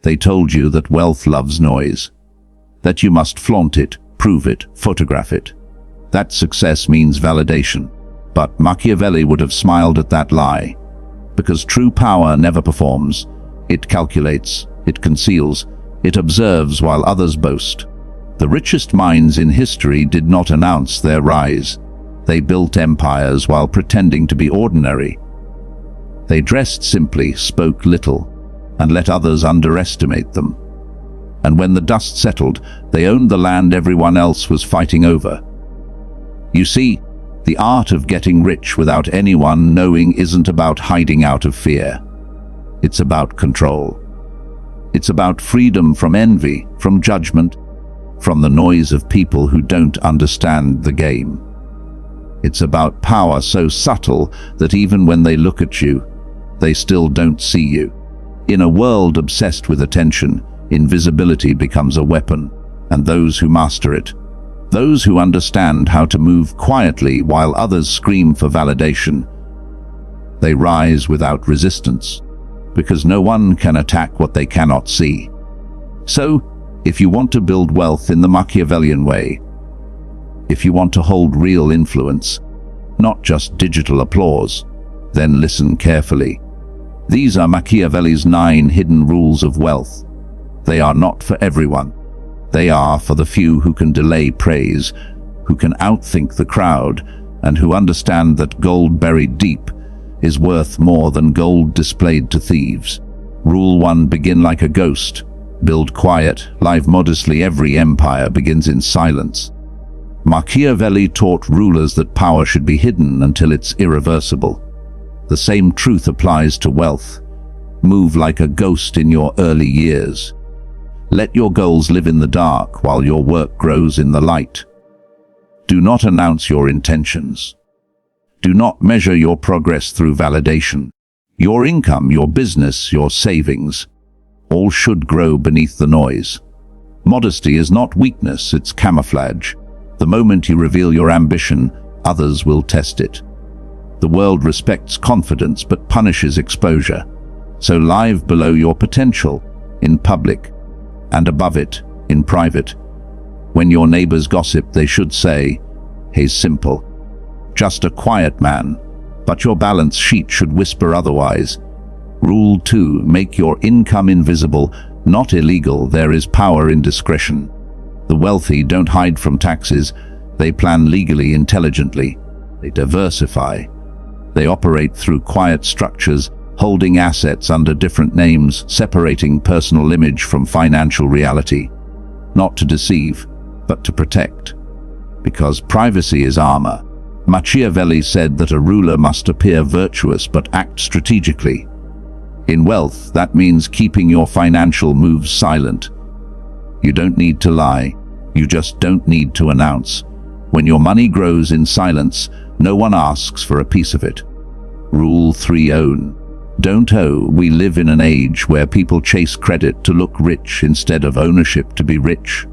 They told you that wealth loves noise, that you must flaunt it, prove it, photograph it. That success means validation. But Machiavelli would have smiled at that lie, because true power never performs. It calculates, it conceals, it observes while others boast. The richest minds in history did not announce their rise. They built empires while pretending to be ordinary. They dressed simply, spoke little, and let others underestimate them. And when the dust settled, they owned the land everyone else was fighting over. You see, the art of getting rich without anyone knowing isn't about hiding out of fear. It's about control. It's about freedom from envy, from judgment, from the noise of people who don't understand the game. It's about power so subtle that even when they look at you, they still don't see you. In a world obsessed with attention, invisibility becomes a weapon, and those who master it, those who understand how to move quietly while others scream for validation, they rise without resistance, because no one can attack what they cannot see. So, if you want to build wealth in the Machiavellian way, if you want to hold real influence, not just digital applause, then listen carefully. These are Machiavelli's 9 hidden rules of wealth. They are not for everyone. They are for the few who can delay praise, who can outthink the crowd, and who understand that gold buried deep is worth more than gold displayed to thieves. Rule 1: begin like a ghost. Build quiet, live modestly. Every empire begins in silence. Machiavelli taught rulers that power should be hidden until it's irreversible. The same truth applies to wealth. Move like a ghost in your early years. Let your goals live in the dark while your work grows in the light. Do not announce your intentions. Do not measure your progress through validation. Your income, your business, your savings, all should grow beneath the noise. Modesty is not weakness, it's camouflage. The moment you reveal your ambition, others will test it. The world respects confidence but punishes exposure. So live below your potential, in public, and above it, in private. When your neighbors gossip, they should say, "He's simple. Just a quiet man," but your balance sheet should whisper otherwise. Rule 2: make your income invisible, not illegal. There is power in discretion. The wealthy don't hide from taxes. They plan legally, intelligently. They diversify. They operate through quiet structures, holding assets under different names, separating personal image from financial reality. Not to deceive, but to protect. Because privacy is armor. Machiavelli said that a ruler must appear virtuous but act strategically. In wealth, that means keeping your financial moves silent. You don't need to lie. You just don't need to announce. When your money grows in silence, no one asks for a piece of it. Rule 3: own. Don't owe. We live in an age where people chase credit to look rich instead of ownership to be rich.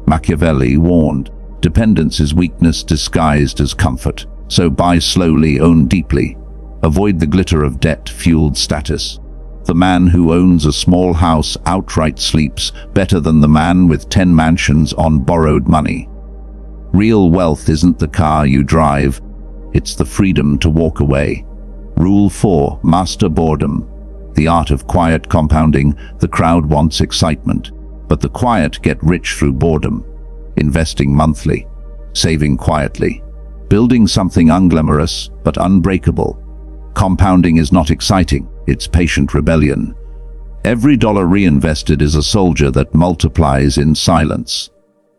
Machiavelli warned, dependence is weakness disguised as comfort. So buy slowly, own deeply. Avoid the glitter of debt-fueled status. The man who owns a small house outright sleeps better than the man with 10 mansions on borrowed money. Real wealth isn't the car you drive, it's the freedom to walk away. Rule 4: master boredom. The art of quiet compounding. The crowd wants excitement, but the quiet get rich through boredom. Investing monthly, saving quietly, building something unglamorous but unbreakable. Compounding is not exciting, it's patient rebellion. Every dollar reinvested is a soldier that multiplies in silence.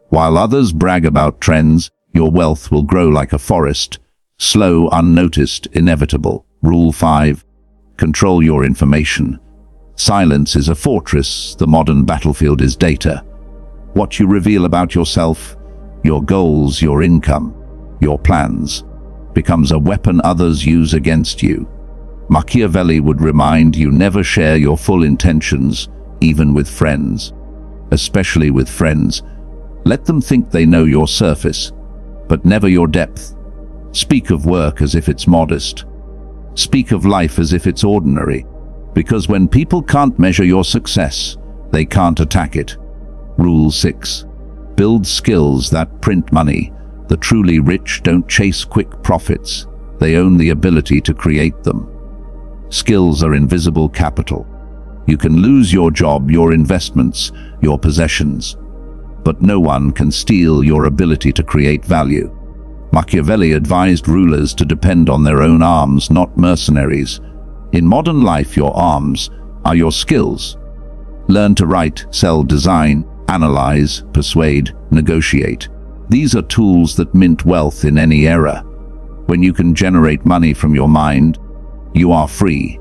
While others brag about trends, your wealth will grow like a forest, slow, unnoticed, inevitable. Rule 5: control your information. Silence is a fortress, the modern battlefield is data. What you reveal about yourself, your goals, your income, your plans, becomes a weapon others use against you. Machiavelli would remind you never share your full intentions, even with friends. Especially with friends. Let them think they know your surface, but never your depth. Speak of work as if it's modest. Speak of life as if it's ordinary. Because when people can't measure your success, they can't attack it. Rule 6. Build skills that print money. The truly rich don't chase quick profits. They own the ability to create them. Skills are invisible capital. You can lose your job, your investments, your possessions, but no one can steal your ability to create value. Machiavelli advised rulers to depend on their own arms, not mercenaries. In modern life, your arms are your skills. Learn to write, sell, design, analyze, persuade, negotiate. These are tools that mint wealth in any era. When you can generate money from your mind, you are free.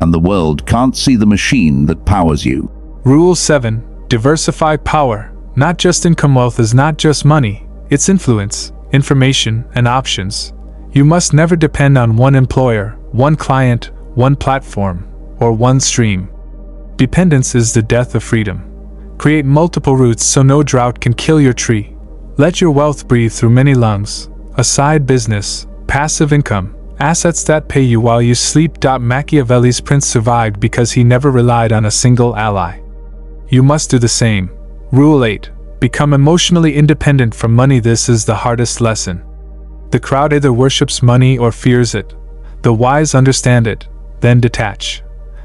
And the world can't see the machine that powers you. Rule 7. Diversify power. Not just income. Wealth is not just money. It's influence, information, and options. You must never depend on one employer, one client, one platform, or one stream. Dependence is the death of freedom. Create multiple roots so no drought can kill your tree. Let your wealth breathe through many lungs. A side business, passive income, assets that pay you while you sleep. Machiavelli's prince survived because he never relied on a single ally. You must do the same. Rule 8. Become emotionally independent from money. This is the hardest lesson. The crowd either worships money or fears it. The wise understand it, then detach.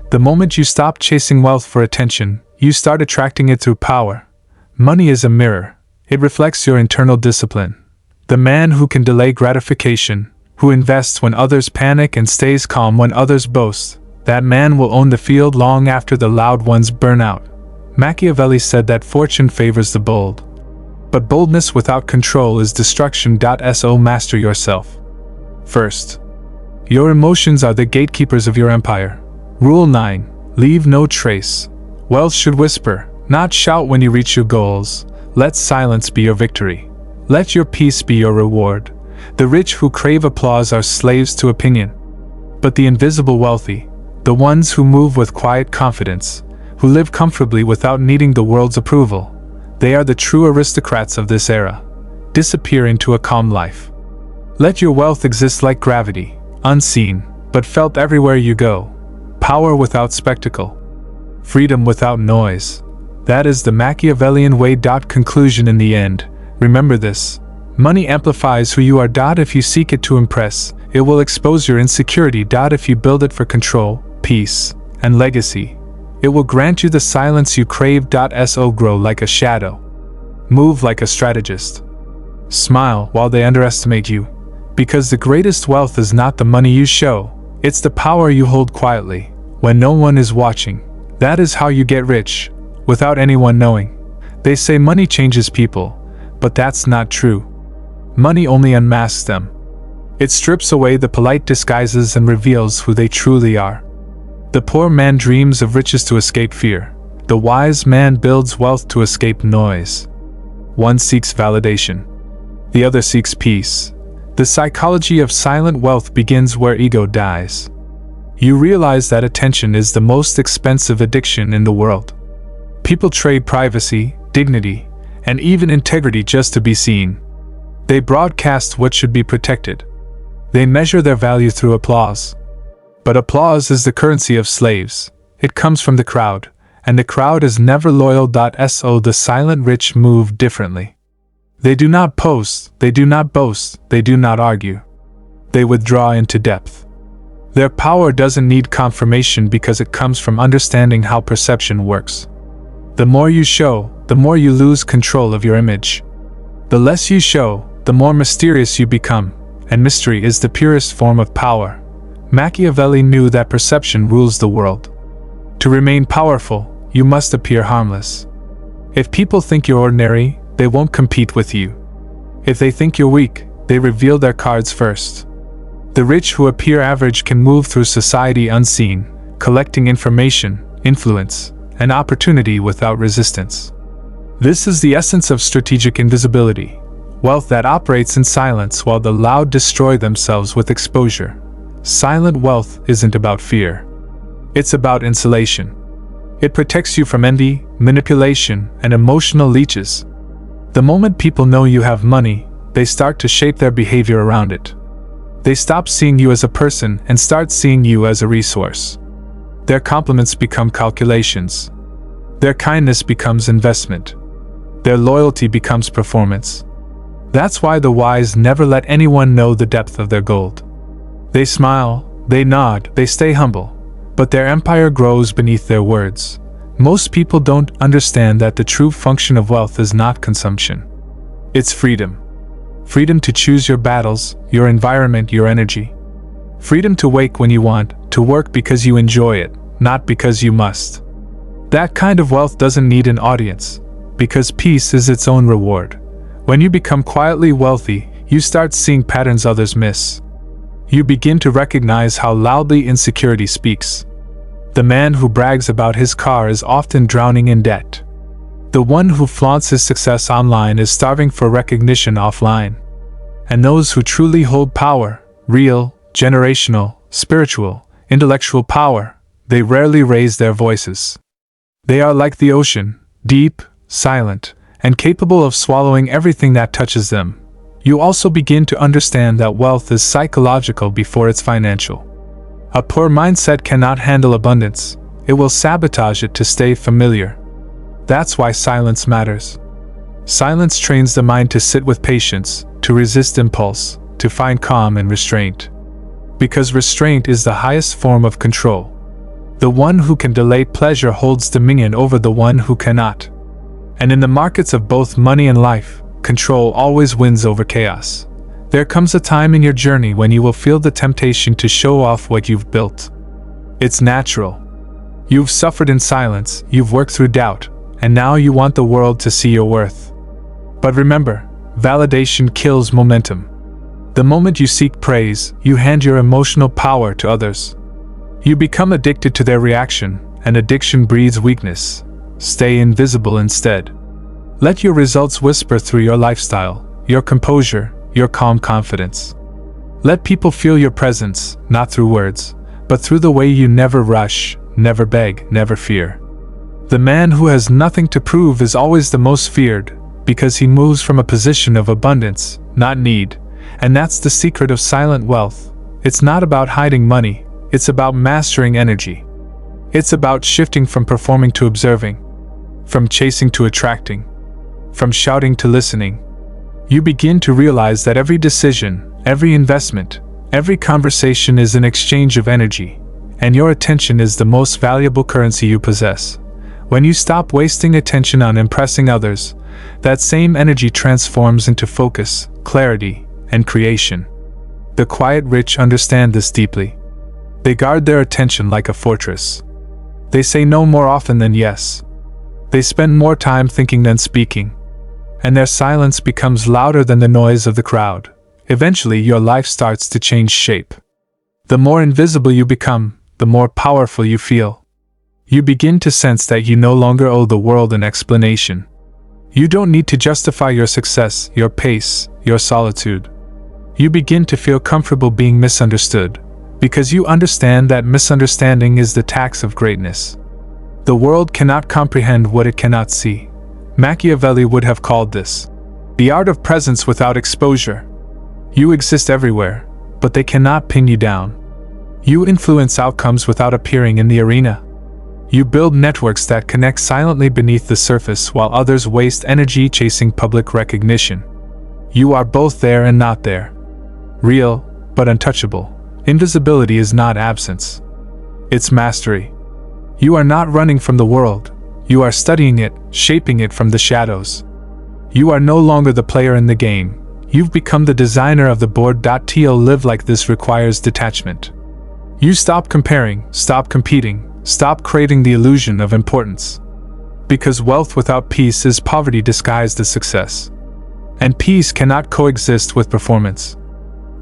The moment you stop chasing wealth for attention, you start attracting it through power. Money is a mirror. It reflects your internal discipline. The man who can delay gratification, who invests when others panic and stays calm when others boast, that man will own the field long after the loud ones burn out. Machiavelli said that fortune favors the bold. But boldness without control is destruction. So master yourself. First, your emotions are the gatekeepers of your empire. Rule 9. Leave no trace. Wealth should whisper, not shout when you reach your goals. Let silence be your victory. Let your peace be your reward. The rich who crave applause are slaves to opinion. But the invisible wealthy, the ones who move with quiet confidence, who live comfortably without needing the world's approval, they are the true aristocrats of this era. Disappear into a calm life. Let your wealth exist like gravity, unseen, but felt everywhere you go. Power without spectacle. Freedom without noise. That is the Machiavellian way. Conclusion. In the end, remember this. Money amplifies who you are. If you seek it to impress, it will expose your insecurity. If you build it for control, peace, and legacy, it will grant you the silence you crave. So grow like a shadow. Move like a strategist. Smile while they underestimate you. Because the greatest wealth is not the money you show, it's the power you hold quietly, when no one is watching. That is how you get rich, without anyone knowing. They say money changes people, but that's not true. Money only unmasks them. It strips away the polite disguises and reveals who they truly are. The poor man dreams of riches to escape fear. The wise man builds wealth to escape noise. One seeks validation. The other seeks peace. The psychology of silent wealth begins where ego dies. You realize that attention is the most expensive addiction in the world. People trade privacy, dignity, and even integrity just to be seen. They broadcast what should be protected. They measure their value through applause. But applause is the currency of slaves. It comes from the crowd, and the crowd is never loyal. So the silent rich move differently. They do not post, they do not boast, they do not argue. They withdraw into depth. Their power doesn't need confirmation because it comes from understanding how perception works. The more you show, the more you lose control of your image. The less you show, the more mysterious you become, and mystery is the purest form of power. Machiavelli knew that perception rules the world. To remain powerful, you must appear harmless. If people think you're ordinary, they won't compete with you. If they think you're weak, they reveal their cards first. The rich who appear average can move through society unseen, collecting information, influence, and opportunity without resistance. This is the essence of strategic invisibility, wealth that operates in silence while the loud destroy themselves with exposure. Silent wealth isn't about fear. It's about insulation. It protects you from envy, manipulation, and emotional leeches. The moment people know you have money, they start to shape their behavior around it. They stop seeing you as a person and start seeing you as a resource. Their compliments become calculations. Their kindness becomes investment. Their loyalty becomes performance. That's why the wise never let anyone know the depth of their gold. They smile, they nod, they stay humble, but their empire grows beneath their words. Most people don't understand that the true function of wealth is not consumption. It's freedom. Freedom to choose your battles, your environment, your energy. Freedom to wake when you want, to work because you enjoy it, not because you must. That kind of wealth doesn't need an audience, because peace is its own reward. When you become quietly wealthy, you start seeing patterns others miss. You begin to recognize how loudly insecurity speaks. The man who brags about his car is often drowning in debt. The one who flaunts his success online is starving for recognition offline. And those who truly hold power, real, generational, spiritual, intellectual power, they rarely raise their voices. They are like the ocean, deep, silent, and capable of swallowing everything that touches them. You also begin to understand that wealth is psychological before it's financial. A poor mindset cannot handle abundance. It will sabotage it to stay familiar. That's why silence matters. Silence trains the mind to sit with patience, to resist impulse, to find calm and restraint. Because restraint is the highest form of control. The one who can delay pleasure holds dominion over the one who cannot. And in the markets of both money and life, control always wins over chaos. There comes a time in your journey when you will feel the temptation to show off what you've built. It's natural. You've suffered in silence, you've worked through doubt, and now you want the world to see your worth. But remember, validation kills momentum. The moment you seek praise, you hand your emotional power to others. You become addicted to their reaction, and addiction breeds weakness. Stay invisible instead. Let your results whisper through your lifestyle, your composure, your calm confidence. Let people feel your presence, not through words, but through the way you never rush, never beg, never fear. The man who has nothing to prove is always the most feared, because he moves from a position of abundance, not need, and that's the secret of silent wealth. It's not about hiding money, it's about mastering energy. It's about shifting from performing to observing, from chasing to attracting, from shouting to listening. You begin to realize that every decision, every investment, every conversation is an exchange of energy, and your attention is the most valuable currency you possess. When you stop wasting attention on impressing others, that same energy transforms into focus, clarity, and creation. The quiet rich understand this deeply. They guard their attention like a fortress. They say no more often than yes. They spend more time thinking than speaking. And their silence becomes louder than the noise of the crowd. Eventually, your life starts to change shape. The more invisible you become, the more powerful you feel. You begin to sense that you no longer owe the world an explanation. You don't need to justify your success, your pace, your solitude. You begin to feel comfortable being misunderstood, because you understand that misunderstanding is the tax of greatness. The world cannot comprehend what it cannot see. Machiavelli would have called this the art of presence without exposure. You exist everywhere, but they cannot pin you down. You influence outcomes without appearing in the arena. You build networks that connect silently beneath the surface while others waste energy chasing public recognition. You are both there and not there. Real, but untouchable. Invisibility is not absence. It's mastery. You are not running from the world. You are studying it, shaping it from the shadows. You are no longer the player in the game. You've become the designer of the board. To live like this requires detachment. You stop comparing, stop competing, stop creating the illusion of importance. Because wealth without peace is poverty disguised as success. And peace cannot coexist with performance.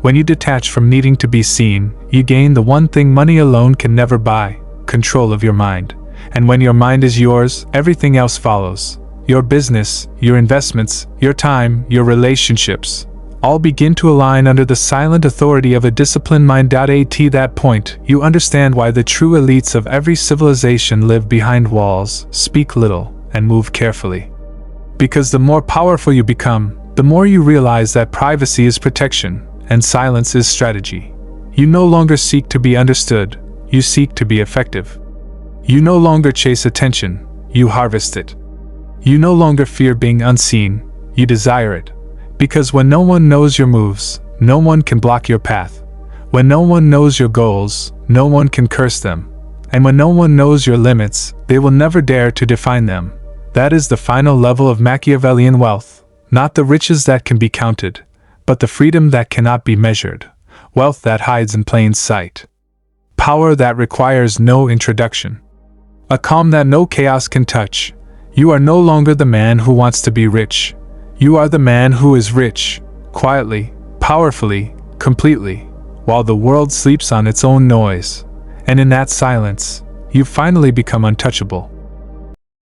When you detach from needing to be seen, you gain the one thing money alone can never buy: control of your mind. And when your mind is yours, everything else follows. Your business, your investments, your time, your relationships, all begin to align under the silent authority of a disciplined mind. At that point, you understand why the true elites of every civilization live behind walls, speak little, and move carefully. Because the more powerful you become, the more you realize that privacy is protection, and silence is strategy. You no longer seek to be understood, you seek to be effective. You no longer chase attention, you harvest it. You no longer fear being unseen, you desire it. Because when no one knows your moves, no one can block your path. When no one knows your goals, no one can curse them. And when no one knows your limits, they will never dare to define them. That is the final level of Machiavellian wealth, not the riches that can be counted, but the freedom that cannot be measured, wealth that hides in plain sight. Power that requires no introduction. A calm that no chaos can touch. You are no longer the man who wants to be rich. You are the man who is rich, quietly, powerfully, completely, while the world sleeps on its own noise. And in that silence, you finally become untouchable.